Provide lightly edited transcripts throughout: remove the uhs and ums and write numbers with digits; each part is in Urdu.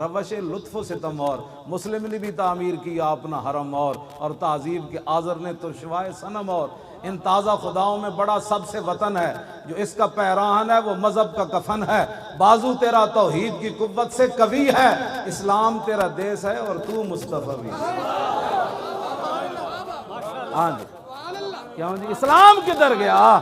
روش لطف و ستم مسلم نے بھی تعمیر کیا اپنا حرم اور تعظیم کے آذر نے تو شوائے صنم اور ان تازہ خداؤں میں بڑا سب سے وطن ہے جو اس کا پیراہن ہے وہ مذہب کا کفن ہے بازو تیرا توحید کی قوت سے قوی ہے اسلام تیرا دیس ہے اور تو مصطفی بھی ہاں جی کیوں جی اسلام کدھر گیا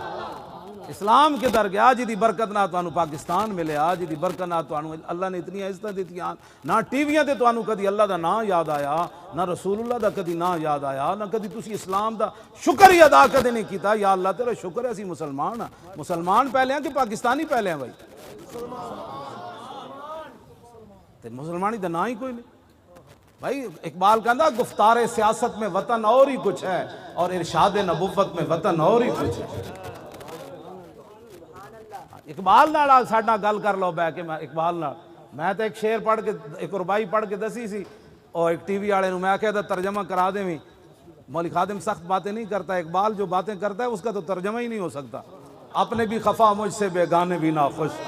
اسلام کدھر گیا جی دی برکت نہ تانوں پاکستان ملے جی دی برکت نہ تانوں اللہ نے اتنی عزت دیتی نہ ٹی ویاں تے تانوں کدی اللہ دا نام یاد آیا نہ رسول اللہ دا کدی نام یاد آیا نہ کدی تسی اسلام دا شکر ہی ادا کدی نہیں کیتا یا اللہ تیرا شکر ہے اسی مسلمان مسلمان پہلے ہیں کہ پاکستانی پہلے ہیں بھائی تے مسلمانی دا نام ہی کوئی نہیں بھائی اقبال کہندا گفتار سیاست میں وطن اور ہی کچھ ہے اور ارشاد نبوت میں وطن اور ہی کچھ ہے اقبال نال ساڈا گل کر لو بہ کے اقبال نال میں تو ایک شعر پڑھ کے ایک ربائی پڑھ کے دسی سی اور ایک ٹی وی والے نوں میں کہتا ترجمہ کرا دیں مولوی خادم سخت باتیں نہیں کرتا اقبال جو باتیں کرتا ہے اس کا تو ترجمہ ہی نہیں ہو سکتا اپنے بھی خفا مجھ سے بیگانے بھی ناخوش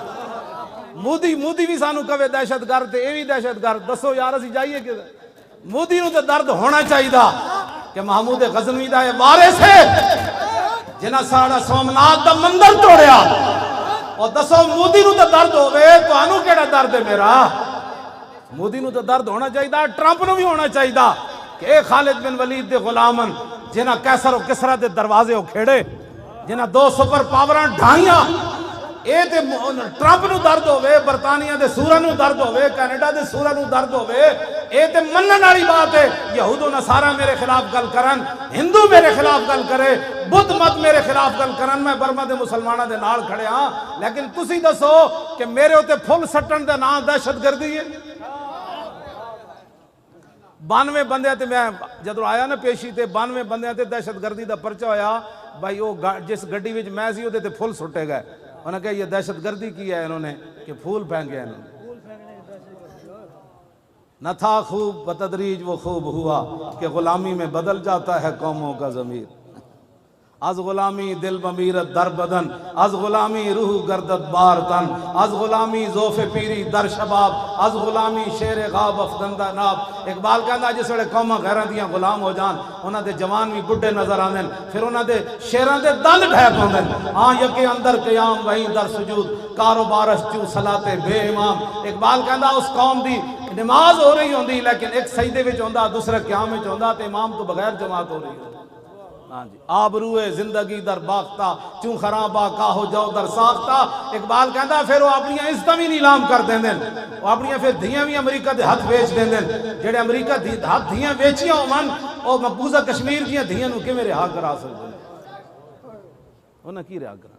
مودی بھی سانو کہے دہشت گرد تے اے بھی دہشت گرد دسو یار اسی جائیے کہ مودی نو تے درد ہونا چاہیے کہ محمود غزنوی دا اے وارث ہے جنہاں ساڑا سومناتھ دا مندر توڑیا اور دسو مودی نو تے درد ہوئے تو انو کیڑا درد ہے میرا مودی نو تے درد ہونا چاہیے ٹرمپ نو بھی ہونا چاہیے کہ اے خالد بن ولید دے غلامن جنہاں کیسر و کسرا دے دروازے ہو کھیڑے جنہاں 2 سپر پاوراں ڈھائیاں اے تے ٹرمپ نو درد ہوئے برطانیہ دے سورا نو درد ہوئے کینیڈا دے سورا نو درد ہوئے اے تے منن والی بات ہے یہود و نصارہ میرے خلاف گل کرن ہندو میرے خلاف گل کرے بدھ مت میرے خلاف گل کرن میں برما دے مسلماناں دے نال کھڑے ہاں لیکن تسی دسو کہ میرے اوتے پھل سٹن دے نام دہشت گردی ہے 92 بندے تے میں جدوں آیا نا پیشی تے 92 بندے تے دہشت گردی دا پرچہ ہویا بھائی وہ جس گڈی وچ میں سی اوتے تے پھل سٹے گئے انہوں نے کہا یہ دہشت گردی کی ہے انہوں نے کہ پھول پھینکے انہوں نے نہ تھا خوب بتدریج وہ خوب ہوا کہ غلامی میں بدل جاتا ہے قوموں کا ضمیر از غلامی دل بمیرت در بدن از غلامی روح گردت بار تن از غلامی ذوف پیری در شباب از غلامی شیر غاب افدندہ ناب اقبال کہنا جس ویلے قوماں غیراں دیاں غلام ہو جان انہاں دے جوان بھی بڈھے نظر آندے پھر انہاں دے شیراں دے دند ڈھیک ہوندے ہاں یکے اندر قیام وہیں در سجود کاروبارش چوں صلاتے بے امام اقبال کہنا اس قوم دی نماز ہو رہی ہوندی لیکن ایک سجدے وچ ہوندا دوسرا قیام وچ ہوندا تے امام تو بغیر جماعت ہو رہی ہوندی آبروئے زندگی در باختہ چون خرابہ کاہو جو در ساختہ اقبال کہندا پھر وہ اپنی عزتاں بھی نیلام کر دیں دیں وہ اپنی پھر دھیاں بھی امریکہ دے ہاتھ بیچ دیں دیں جڑے امریکہ ہاتھ دھیاں بیچیاں ہومن اور مقبوضہ کشمیر دیاں دھیاں نو کہ میرے حق کرا سکتے ہیں انہاں کی رہا کرا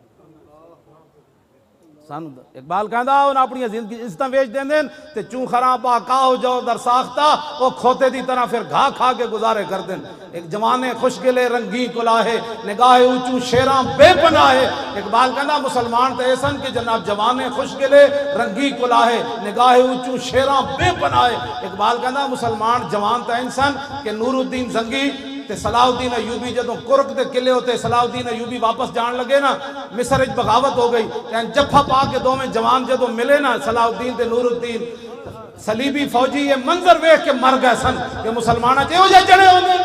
اقبال کہندا انہاں اپنی عزتاں بیچ دیں دیں تے چون خرابہ کاہو جو در ساختہ وہ کھوتے دی طرح پھر گھا کھا کے گزارے کر دیں ایک جوانے خوشگلے رنگی کلاہے نگاہ اوچوں شیراں بے پناہے اقبال کہندا مسلمان تے ایسن کہ جناب جوانے خوشگلے رنگی کلاہے نگاہ اوچوں شیراں بے پناہے اقبال کہندا مسلمان جوان تے انسان کہ نور الدین زنگی تے صلاح الدین ایوبی جدوں کرک دے قلعے ہوتے صلاح الدین ایوبی واپس جان لگے نا مصر وچ بغاوت ہو گئی تے جفا پا کے دو میں جوان جدوں ملے نا صلاح الدین تے نور الدین صلیبی فوجی یہ منظر ویکھ کے مر گئے سن کہ مسلماناں تے او جے جڑے ہوندے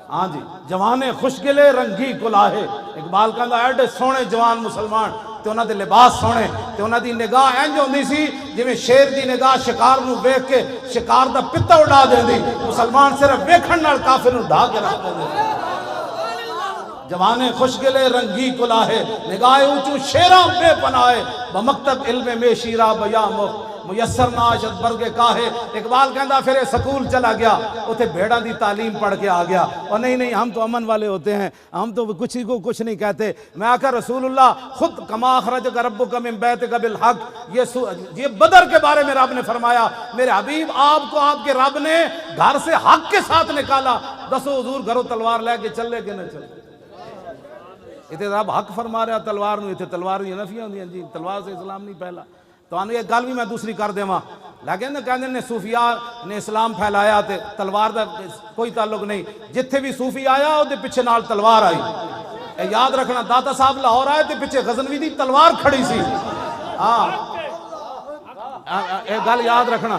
ہاں جی جوانے خوشگلے رنگی کلاہے اقبال کہندا ایڈے سونے جوان مسلمان تے انہاں دے لباس سونے تے انہاں دی نگاہ انج ہوندی سی جویں شیر دی نگاہ شکار نو ویکھ کے شکار دا پتا اڑا دیندی مسلمان صرف ویکھن نال کافر نو ڈھا کے رکھ دیندے جوانے خوشگلے رنگی کلاہے نگاہ اوچوں شیراں بے پناہے بمکتب علم میں شیرا بیا میسر ناشد برگ کاہے اقبال کہندا پھر سکول چلا گیا اوتھے بھیڑاں دی تعلیم پڑھ کے آ گیا اور نہیں ہم تو امن والے ہوتے ہیں ہم تو کچھ ہی کو کچھ نہیں کہتے میں آقا رسول اللہ خود کما اخرجک ربک من بیتک بالحق یہ بدر کے بارے میں رب نے فرمایا میرے حبیب آپ کو آپ کے رب نے گھر سے حق کے ساتھ نکالا دسو حضور گھروں تلوار لے کے چلے کہ نہ چلے اتنے رب حق فرما رہا تلوار نو اتنے تلوار دی نفیاں ہوندیاں جی تلوار سے اسلام نہیں پھیلا تو انہوں یہ گل بھی میں دوسری کر دے ماں لیکن کہندے نے صوفیاء نے اسلام پھیلایا تے تلوار دا کوئی تعلق نہیں جتھے بھی صوفی آیا وہ دے پیچھے نال تلوار آئی یاد رکھنا داتا صاحب لاہور آئے تے پیچھے غزنوی دی تلوار کھڑی سی ہاں ایک گل یاد رکھنا،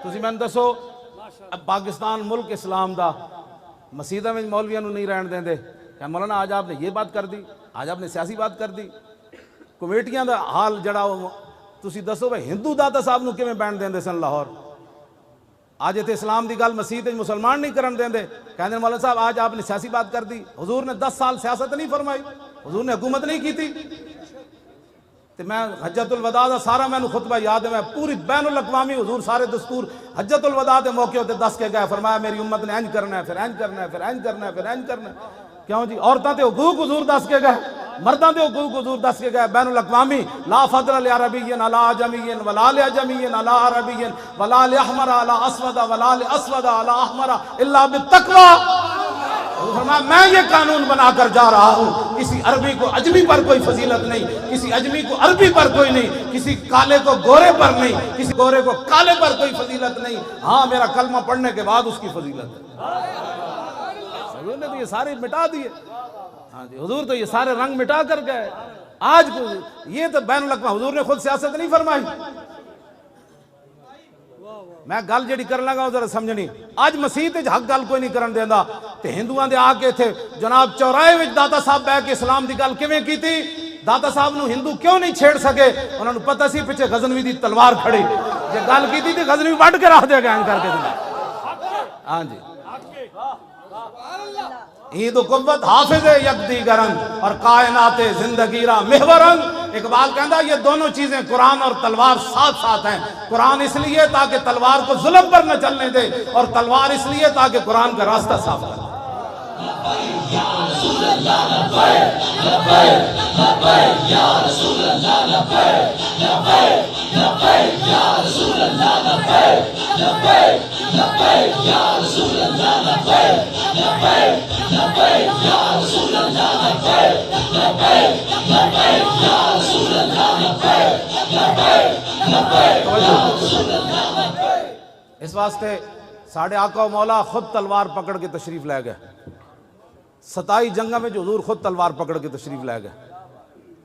تسی میں دسو پاکستان ملک اسلام دا مسیدہ میں مولویاں نو نہیں رہن دیں دے کہ مولانا آج آپ نے یہ بات کر دی، آج آپ نے سیاسی بات کر دی. کمیٹیاں دا حال جڑا تسی دسو بھائی ہندو داتا صاحب نو کیویں بین دیں دے سن لاہور؟ آج تے اسلام دی گل مسیح تے مسلمان نہیں کرن دیں دے، کہندے مولانا صاحب آج آپ نے سیاسی بات کر دی. حضور نے 10 سال سیاست نہیں فرمائی، حضور نے حکومت نہیں کی تھی. تے میں حجت الوداع دا سارا میں خطبہ یاد ہے، میں پوری بین الاقوامی حضور سارے دستور حجت الوداع دے موقع تے دس کے گئے، فرمایا میری امت نے انج کرنا ہے، پھر انج کرنا ہے، پھر انج کرنا ہے، پھر انج کرنا ہے. کیوں جی؟ عورتاں تے حقوق حضور دس کے گئے، مرداں تے حقوق حضور دس کے گئے. بین الاقوامی لا فضل لعربی علی عجمی ولا لعجمی علی عربی ولا لاحمر علی اسود ولا لاسود علی احمر الا بالتقوی. فرمایا میں یہ قانون بنا کر جا رہا ہوں، کسی عربی کو اجمی پر کوئی فضیلت نہیں، کسی اجمی کو عربی پر کوئی نہیں، کسی کالے کو گورے پر نہیں، کسی گورے کو کالے پر کوئی فضیلت نہیں. ہاں میرا کلمہ پڑھنے کے بعد اس کی فضیلت ہے. حضور نے تو یہ سارے مٹا دیے. ہاں جی، حضور تو یہ سارے رنگ مٹا کر گئے. آج یہ تو بین الاقوامی حضور نے خود سیاست نہیں فرمائی. میں گل جڑی کر لگا ذرا سمجھنی. اج مسیح تے حق گل کوئی نہیں کرن دیندا تے ہندوؤں دے آ کے تھے جناب چوراہے وچ داتا صاحب بیٹھ کے اسلام دی گل کیویں کیتی؟ داتا صاحب نو ہندو کیوں نہیں چھیڑ سکے؟ انہاں نو پتہ سی پیچھے غزنوی دی تلوار کھڑی، جے گل کیتی تے غزنوی وڈ کے رکھ دے گا کر کے. ہاں جی، عید و قوت حافظ یکدی گرنگ اور کائنات زندگی را محورنگ. اقبال کہندا یہ دونوں چیزیں قرآن اور تلوار ساتھ ساتھ ہیں. قرآن اس لیے تاکہ تلوار کو ظلم پر نہ چلنے دے، اور تلوار اس لیے تاکہ قرآن کا راستہ صاف کرے. اس واسطے ساڑھے آقا و مولا خود تلوار پکڑ کے تشریف لے گئے. 27 جنگاں میں جو حضور خود تلوار پکڑ کے تشریف لے گئے.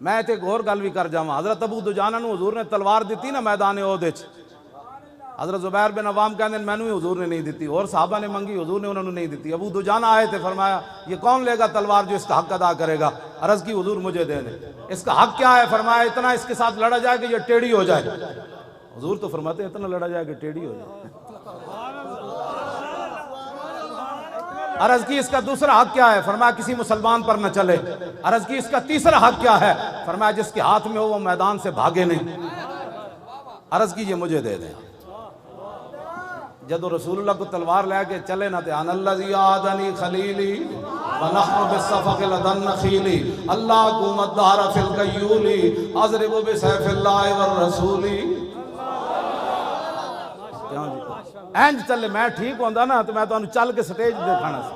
میں ایک اور گل بھی کر جاواں. حضرت ابو دجانہ نو حضور نے تلوار دیتی نا میدان احد وچ. حضرت زبیر بن عوام کہندے مینوں بھی حضور نے نہیں دیتی، اور صحابہ نے منگی، حضور نے انہوں نے نہیں دیتی. ابو دجانہ آئے تھے، فرمایا یہ کون لے گا تلوار جو اس کا حق ادا کرے گا؟ عرض کی حضور مجھے دے دیں. اس کا حق کیا ہے؟ فرمایا اتنا اس کے ساتھ لڑا جائے کہ یہ ٹیڑھی ہو جائے. حضور تو فرماتے ہیں اتنا لڑا جائے کہ ٹیڑھی ہو جائے. عرض کی اس کا دوسرا حق کیا ہے؟ فرمایا کسی مسلمان پر نہ چلے. عرض کی اس کا تیسرا حق کیا ہے؟ فرمایا جس کے ہاتھ میں ہو وہ میدان سے بھاگے نہیں. عرض کی یہ مجھے دے دیں. جدو رسول اللہ کو تلوار لے کے چلے نہ تھے ان الذی عادنی خلیلی ونحن بالصفق لدن نخیلی اللہ قومت دار فی القیولی اضرب بسیف اللہ والرسولی. اینج چلے میں ٹھیک ہوندا نا تو میں تو چل کے سٹیج دکھانا سی.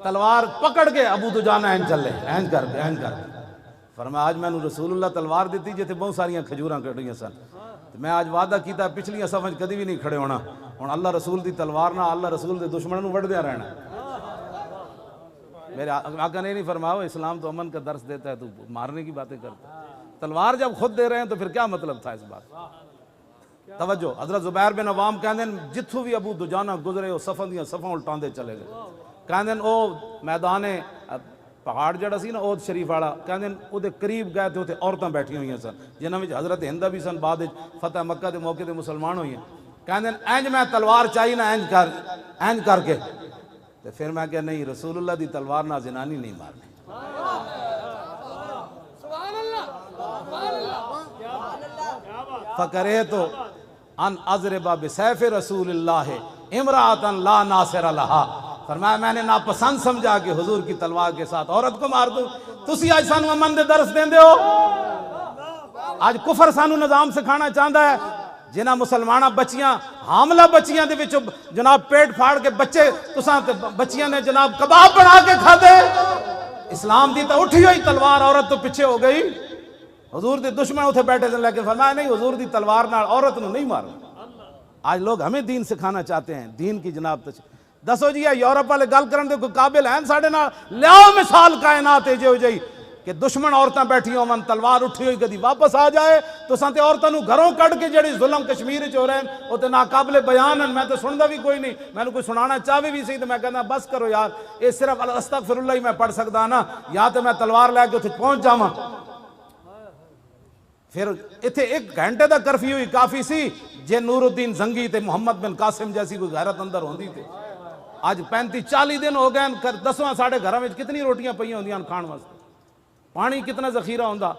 تلوار پکڑ کے ابو دجانہ اینج چلے، اینج کر کے اینج کر کے. فرمایا آج میں نے رسول اللہ تلوار دیتی جیتے بہت ساریاں کھجوراں کٹیاں سن. میں آج وعدہ کیتا پچھلیاں صفاں کدی بھی نہیں کھڑے ہونا. ہن اللہ رسول دی تلوار نہ اللہ رسول دے دشمنوں نوں وڈدیاں رہنا. میرے آقا نے نہیں فرمایا اسلام تو امن کا درس دیتا ہے، تو مارنے کی باتیں کرتا ہے. تلوار جب خود دے رہے ہیں تو پھر کیا مطلب تھا اس بات؟ توجہ. حضرت زبیر بن عوام کہندے جتھوں بھی ابو دجانہ گزرے وہ صفاں دیاں صفاں الٹاندے چلے گئے. کہندے او میدان پہاڑ جڑا سی نا عہد شریف والا، کہندے او دے قریب گئے تے اوتے عورتاں بیٹھی ہوئی سن جنہاں وچ حضرت ہندہ بھی سن، بعد فتح مکہ دے موقع تے مسلمان ہوئی ہیں. کہندے اینج میں تلوار چاہی نا اینج کر کے. تے پھر میں کہ نہیں رسول اللہ دی تلوار نہ زنانی نہیں مارنی. فکرہت ان اضرب بسیف رسول اللہ امرأۃ لا ناصر لہا. فرمایا میں نے ناپسند سمجھا کہ حضور کی تلوار کے ساتھ عورت کو مار دوں. تسی آج سانو امن دے درس دین دے ہو. آج کفر سانو نظام سکھانا چاہتا ہے. جنہ مسلمانہ بچیاں حاملہ بچیاں دے وچ جناب پیٹ پھاڑ کے بچے تساں بچیاں نے جناب کباب بنا کے کھا دے. اسلام دی تو اٹھی ہوئی تلوار، عورت تو پیچھے ہو گئی. حضور دے دشمن اتھے بیٹھے تھے لیکن فرمایا نہیں حضور دی تلوار نال عورت نو نہیں مارنا. آج لوگ ہمیں دین سکھانا چاہتے ہیں، دین کی جناب دسو جی یورپ والے گل کرن دے کوئی قابل ہیں ساڈے نال؟ لیاؤ مثال کائنات جو جئی کہ دشمن عورتاں بیٹھی ہون تلوار اٹھی ہوئی کدی واپس آ جائے تو سانتے عورتوں نو گھروں کڈ کے جڑی ظلم کشمیر وچ ہو رہے ہیں وہ تے ناقابل بیان ہیں. میں تو سندا بھی کوئی نہیں, میں نے کوئی سنانا چاہے بھی سی تو میں کہنا بس کرو یار, یہ صرف استغفر اللہ ہی میں پڑھ سکدا نا, یا تو میں تلوار لے کے اتنے پہنچ جاواں. پھر اتنے ایک گھنٹے دا کرفیو ہی کافی سی جے نور الدین زنگی تے محمد بن قاسم جیسی کوئی غیرت اندر ہوندی تے. آج 35-40 دن ہو گئے, دسواں ساڑھے گھراں وچ کتنی روٹیاں پئی ہوندیاں کھان واسطے, پانی کتنا ذخیرہ ہوندا.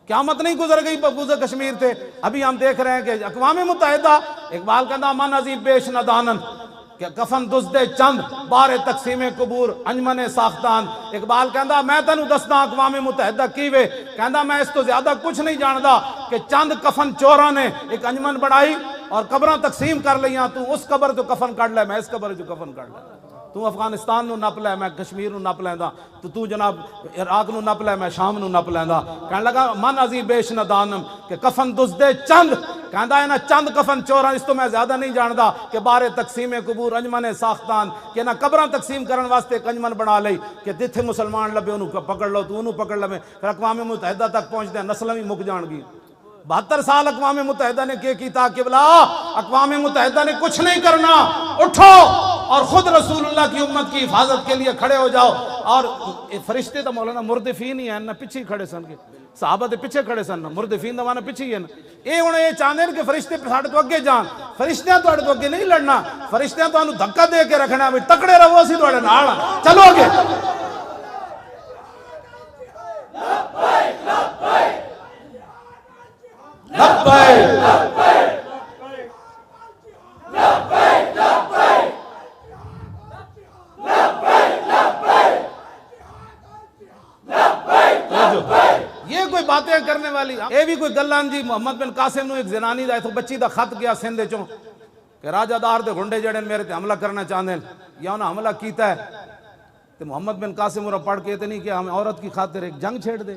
قیامت نہیں گزر گئی گزر کشمیر تھے. ابھی ہم دیکھ رہے ہیں کہ اقوام متحدہ, اقبال کہندا من عظیم بیش ندانن کہ کفن دزدے چند بار تقسیم قبور انجمن ساختان. اقبال کہندا میں تینوں دسدا اقوام متحدہ کیویں, کہندا میں اس تو زیادہ کچھ نہیں جاندا کہ چند کفن چوراں نے ایک انجمن بنائی اور قبراں تقسیم کر لیاں, تو اس قبر تو کفن کڈ لے, میں اس قبر جو کفن کڈ لے. تو افغانستان نو نپ لے, میں کشمیر نو نپ لیندا, تو جناب عراق نو نپ لے, میں شام نو نپ لیندا. کہنے لگا من عظیم بیش ندانم کہ کفن دزدے چند, کہندا ہے نا چند کفن چوراں, اس تو میں زیادہ نہیں جاندا کہ بارے تقسیم قبور انجمن ساختان, کہ نہ قبراں تقسیم کرن واسطے ایک انجمن بنا لئی کہ جتھے مسلمان لبے انہوں پکڑ لو, تو انہوں پکڑ لے. پھر اقوام متحدہ تک پہنچتے ہیں, نسلیں بھی مک جان گی. 72 سال اقوام متحدہ نے کیتا قبلہ, اقوام متحدہ نے کچھ نہیں کرنا, اٹھو اور خود رسول اللہ کی امت کی حفاظت کے لیے کھڑے ہو جاؤ. اور فرشتے تو مولانا مردفین ہی ہیں نا, پیچھے کھڑے سن کے صحابہ دے پیچھے کھڑے سن, مردفین دوانا پیچھے ہی ہیں. یہ انہیں یہ چاہتے ہیں کہ فرشتے ساڈے تو اگے جان, فرشتیاں تو اڑے تو اگے نہیں لڑنا, فرشتیاں تو انہوں دھکا دے کے رکھنا ہے, تکڑے رہو اسی تو اڑے نال, چلو اگے. یہ کوئی باتیں کرنے والی, یہ بھی کوئی گلان جی. محمد بن قاسم نو ایک زنانی دا ایتھو بچی دا خط گیا سندھ چوں کہ راجہ دار دے گھنڈے جڑے میرے تے حملہ کرنا چاہتے ہیں, یا انہوں حملہ کیتا ہے. تو محمد بن قاسم انہوں پڑھ کے تے نہیں کہ ہم عورت کی خاطر ایک جنگ چھیڑ دے,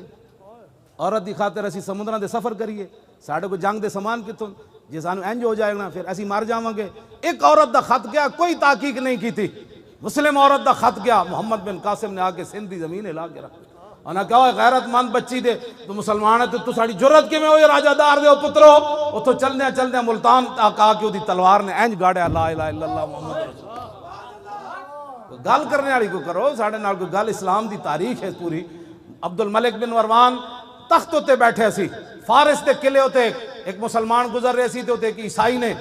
عورت دی خاطر اسی سمندراں دے سفر کریے, ساڑھے کو جنگ دے سامان کتوں جی سانو انج ہو جائے گا, پھر اسی مار جاواں گے. ایک عورت دا خط گیا, کوئی تحقیق نہیں کی تھی, مسلم عورت دا خط گیا, محمد بن قاسم نے آ کے سندھ دی زمین ہلا کے رکھ. انہاں کہا غیرت مند بچی دے تو مسلمان ہے تو ساڑی جرت کے میں ہوئے راجہ دار دے پترو, وہ تو چلنے ملتان کہا کہ وہ دی تلوار نے انج گاڑیا لا الہ الا اللہ محمد رسول اللہ. گل کرنے والی کو کرو, ساڑھے نال کو گل اسلام دی تاریخ ہے پوری. عبد الملک بن مروان تخت ہوتے بیٹھے سی, فارس دے قلعے ہوتے ایک مسلمان گزر رہے سی, تو ایک عیسائی نے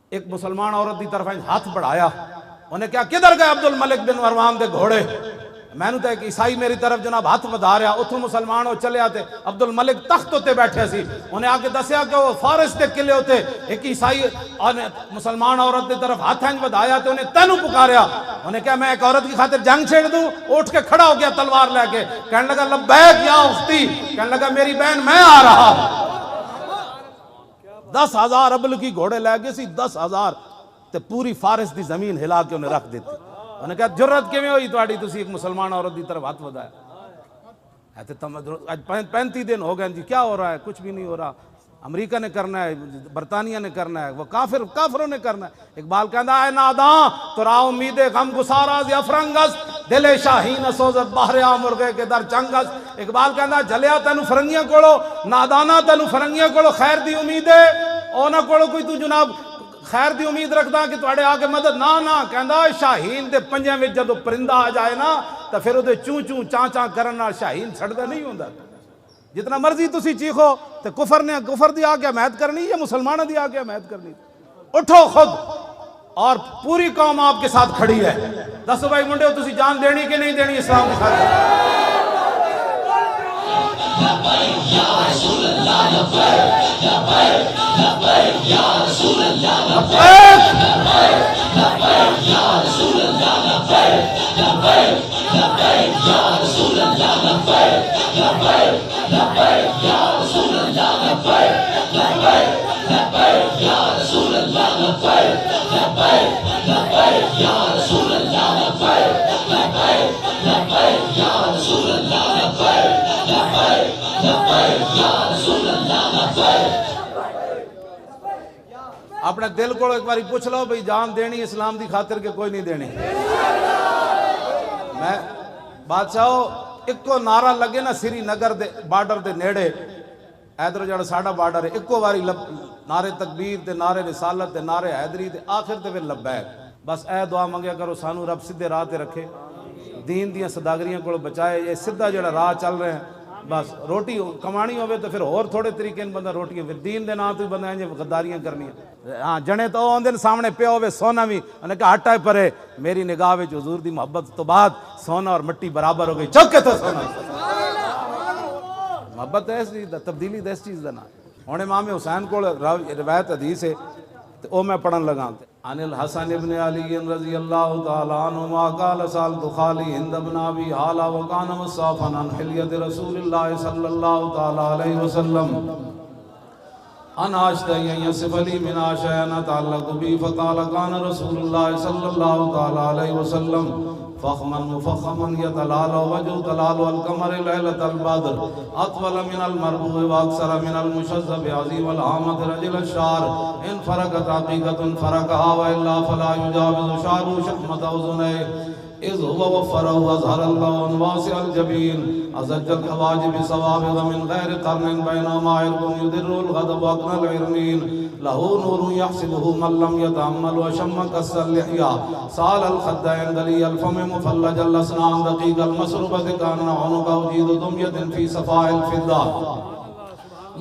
ایک مسلمان عورت دی طرف ہاتھ بڑھایا. انہیں کہا کدھر گئے عبد الملک بن مروان دے گھوڑے, میں نے تو ایک عیسائی میری طرف جناب ہاتھ بدا رہا, اتھوں مسلمان ہو چلے آتے. عبد الملک تخت ہوتے بیٹھے سی, انہیں آگے دسیا کہ وہ فارس دے قلعے ہوتے ایک عیسائی مسلمان عورت دے طرف ہاتھ بدایا, تو انہیں تینوں پکاریا. انہیں کہا میں ایک عورت کی خاطر جنگ چھیڑ دوں, اٹھ کے کھڑا ہو گیا تلوار لے کے, کہنے لگا لبیک یا اختی, کہنے لگا میری بہن میں آ رہا. 10,000 ابل کی گھوڑے لے گئے سی, 10,000 تے پوری فارس دی زمین ہلا کے انہیں رکھ دیتی. انہیں کہا جرت کیویں ہوئی تواڈی, تسی ایک مسلمان عورت دی طرف ہاتھ بدایا. آج 35 دن ہو گئے جی, کیا ہو رہا ہے؟ کچھ بھی نہیں ہو رہا. امریکہ نے کرنا ہے, برطانیہ نے کرنا ہے, وہ کافروں نے کرنا ہے. اقبال کہندا ہے ناداں تو را امید غم گساراز افرنگس, دل شاہین سوزت بہر مرغے کے در چنگس. اقبال کہندا جلیا تینوں فرنگیاں کولو, نادانا تینوں فرنگیاں کولو خیر دی امید ہے, اونا کولو کوئی تو جناب خیر دی امید رکھدا کہ تواڈے آ کے مدد نہ. کہندا شاہین دے پنجاں وچ جدوں پرندہ آ جائے نا تو پھر وہ چوں چوں چاں چاں کرن نال شاہین چھڑدا نہیں ہوندا. جتنا مرضی تسی چیخو تو کفر دی آ کے حمایت کرنی یا مسلمانوں دی آ کے حمایت کرنی. اٹھو خود, اور پوری قوم آپ کے ساتھ کھڑی ہے. دسو بھائی منڈے تسی جان دینی کہ نہیں دینی اسلام کی خاطر؟ اپنے دل کو ایک باری پوچھ لو بھئی جان دینی اسلام دی خاطر کے کوئی نہیں دینی. میں بادشاہو ایک کو نعرہ لگے نا سری نگر دے بارڈر دے نیڑے ایدر جڑا ساڑا بارڈر ہے ایک کو باری نعرے تکبیر تے نعرے رسالت تے نعرے حیدری تے آخر تے پھر لبیک. بس اے دعا منگیا کرو سانو رب سدھے راہ تے رکھے, دین دیاں صداگریاں کو بچائے. یہ سدھا جڑا راہ چل رہے ہیں بس روٹی کمانی ہوئے تو پھر اور تھوڑے طریقے بندہ روٹیاں پھر دین دے نام تو بندہ ہیں غداریاں کرنی ہیں. ہاں جنے تو آندے سامنے پہ ہوئے سونا بھی انہیں کہا ہٹائے پرے میری نگاہ وچ حضور دی محبت تو بعد سونا اور مٹی برابر ہو گئی. چوکے تو سونا محبت ہے اس چیز دا, تبدیلی دا اس چیز دا نا. ہن امام حسین کو روایت حدیث ہے تو او میں پڑھن لگا. عن الحسن ابن علی رضی اللہ تعالی عنہما قال سألت خالی ہند بن ابی حالہ وکان مصافا عن حلیۃ رسول اللہ صلی اللہ تعالی علیہ وسلم ان اشتہی ان یصف لی من شیء نتعلق بی فقال کان رسول اللہ صلی اللہ تعالی علیہ وسلم فخما مفخما يتلال وجه تلال القمر ليلة البدر اطول من المربوع واكثر من المشذب عظيم العامة رجل الشعر ان فرقت عقيقة فرقها والا فلا يجاوز شعره شحمة اذنيه اذ هو وفره اظهر اللون واسع الجبين ازج الحواجب صوابغ من غير قرن بينهما عرق يدر الغضب واقنى العرنين له نور يحسبه من لم يتأمل وشم كس اللحية سال الخدين دلي الفم مفلج الاسنان دقيق المسربة كان عنق جيد دمية في صفاء الفضة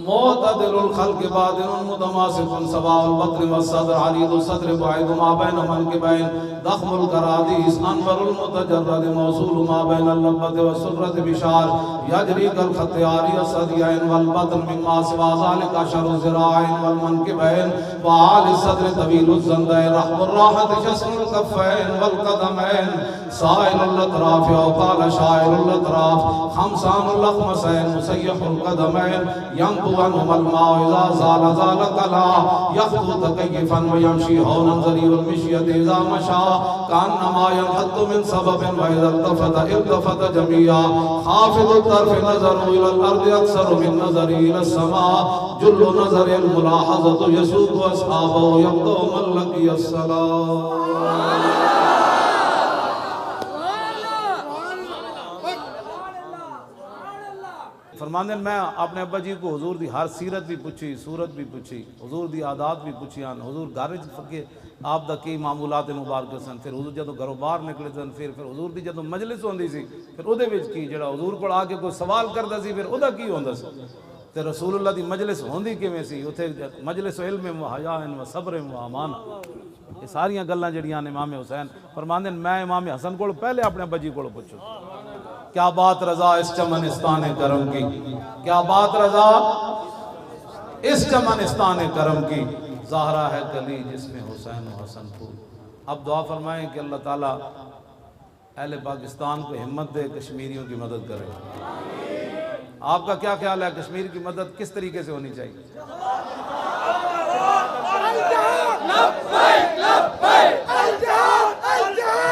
معتدل الخلق بادن متماسك سواء البطن والصدر عريض الصدر بعيد ما بين منكبين ضخم الكراديس انور المتجرد موصول ما بين اللبة والسرة بشار يجري كالخط عاري الصديين والبطن مما سوى ذلك اشهر الذراعين والمنكبين وعالي الصدر طويل الزندين رحم الراحة شسن الكفين والقدمين سائل الاطراف او قال شائر الاطراف خمسان اللخمسين مسيح القدمين ينبو عنهما الماء اذا زال زال كلا يخطو تكيفا ويمشي هونا ذريع المشية اذا مشى كأنما ينحط من سبب واذا التفت جميعا خافض الطرف نظر الى الارض اكثر من نظر الى السماء جل نظر الملاحظة يسوق اصحابه يبدو من لقي الصلاة. فرماندے میں اپنے ابا جی کو حضور دی ہر سیرت بھی پوچھی, صورت بھی پوچھی, حضور دی عادات بھی پوچھی, حضور گھر کے آپ دا کی معمولات مبارک سن. پھر حضور جدوں گھروں باہر نکلے سن پھر حضور دی جدوں مجلس ہوندی سی پھر اودے وچ کی جڑا حضور کول آ کے کوئی سوال کردا سی پھر اودا کی ہوندا سی. تے رسول اللہ دی مجلس ہوندی کیویں سی, اوتھے مجلس علم و حیا و صبر و امان. یہ ساریاں گلاں جڑیاں نے امام حسین فرماندے میں امام حسن کول پہلے اپنے ابا جی کول پوچھو کیا بات رضا اس چمنستان کرم کی, کیا بات رضا اس چمنستان کرم کی, زہرا ہے گلی جس میں حسین و حسن پھول. اب دعا فرمائیں کہ اللہ تعالیٰ اہل پاکستان کو ہمت دے, کشمیریوں کی مدد کرے. آپ کا کیا خیال ہے کشمیر کی مدد کس طریقے سے ہونی چاہیے؟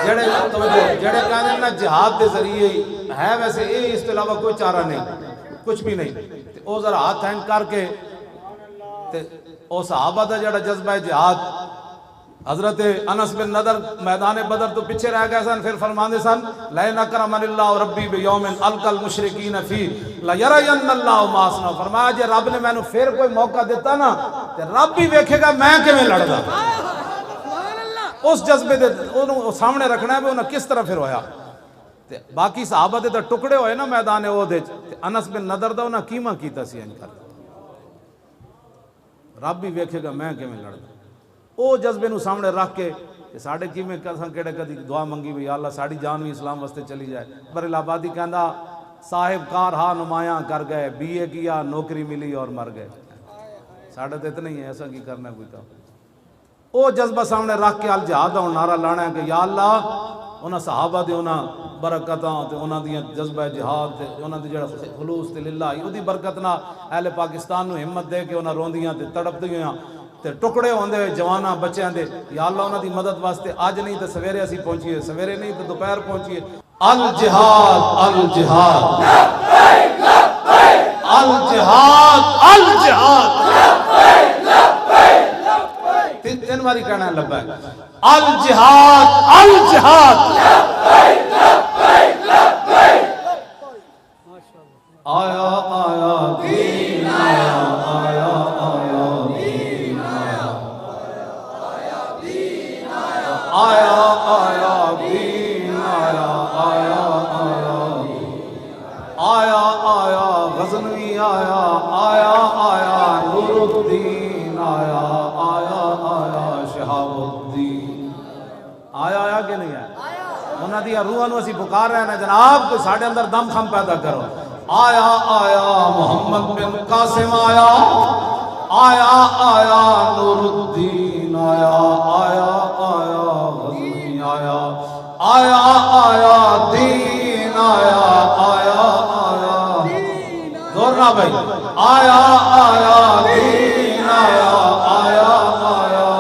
جڑے کہنے نا جہاد دے ذریعے ہے ویسے اس کے علاوہ کوئی چارہ نہیں, کچھ بھی نہیں. او ذرا ہاتھ ہینڈ کر کے او صحابہ دا جڑا جذبہ جہاد, حضرت انس بن نضر میدان بدر تو پیچھے رہ گئے سن, پھر فرماندے سن لَإِنْ أَكْرَمَنِ اللَّهُ رَبِّي بِيَوْمٍ أَلْقَى الْمُشْرِكِينَ فِيهِ لَيَرَيَنَّ اللَّهُ مَا أَصْنَعُ. فرمایا جے رب نے مینوں پھر کوئی موقع دیتا نا تے رب بھی ویکھے گا میں کیویں لڑدا. اس جذبے دے انہوں سامنے رکھنا ہے بھی انہوں کس طرح پھر ہویا. باقی صحابہ دے تو ٹکڑے ہوئے نا میدان احد, انس بن نضر دا انہاں کیما کیتا سی انکار, رب بھی ویکھے گا میں کیویں لڑدا. او جذبے نو سامنے رکھ کے کہ ساڈے کیویں کساں کیڑے کدی دعا منگی بھی یا اللہ ساڈی جان بھی اسلام واسطے چلی جائے. بریل آبادی کہندا صاحب کار ہاں نمایاں کر گئے, بی اے کیا نوکری ملی اور مر گئے. ساڈے تے اتنا ہی ہے, ایسا کی کرنا کوئی کام. او جذبہ سامنے رکھ کے الجہاد دا نعرہ لانا ہے کہ یا اللہ انہاں صحابہ دے انہاں برکتاں تے انہاں دی جذبہ جہاد تے انہاں دی جڑا خلوص تے للہ اودی برکت نال اہل پاکستان نو ہمت دے کے انہاں روندیاں تے تڑپدیاں تے ٹکڑے ہوندے جواناں بچیاں دے یا اللہ انہاں دی مدد واسطے اج نہیں تے سویرے اسی پہنچیے, سویرے نہیں تے دوپہر پہنچیے. الجہاد الجہاد لبیک لبیک الجہاد الجہاد لبیک لبیک باری کہنا ہے لبیک الجہاد الجہاد آیا آیا دین آیا آیا آیا دین آیا آیا دین آیا آیا آیا دین آیا آیا آیا آیا آیا غزنوی آیا آیا آیا نور الدین آیا آیا آیا شہاب الدین آیا آیا کہ نہیں آیا انہاں دیا روحاں نو اسی پکار رہے ہیں جناب کہ ساڑھے اندر دم خم پیدا کرو آیا آیا محمد بن قاسم آیا آیا آیا نور الدین آیا آیا آیا غزنوی آیا آیا آیا دین آیا آیا آیا زورنا بھائی آیا آیا دین آیا آیا آیا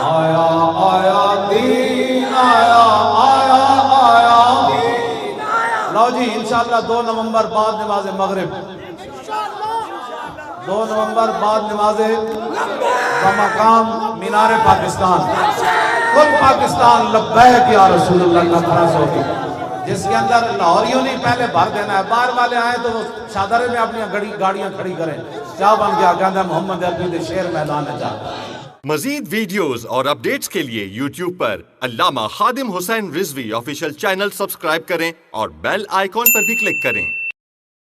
آیا آیا دین آیا آیا آیا لو جی انشاءاللہ 2 نومبر بعد نماز مغرب 2 نومبر بعد نماز بمقام مینار پاکستان کل پاکستان لبیک یا رسول اللہ کا خرس ہوگی جس کے اندر لاہوریوں نے پہلے بھر دینا ہے باہر والے آئے تو وہ شادرے میں اپنی گاڑیاں کھڑی کریں کیا بن گیا کہنا محمد عربی دے شیر میدان ہے جاتا مزید ویڈیوز اور اپڈیٹس کے لیے یوٹیوب پر علامہ Khadim Hussain Rizvi official channel subscribe کریں اور بیل آئیکن پر بھی کلک کریں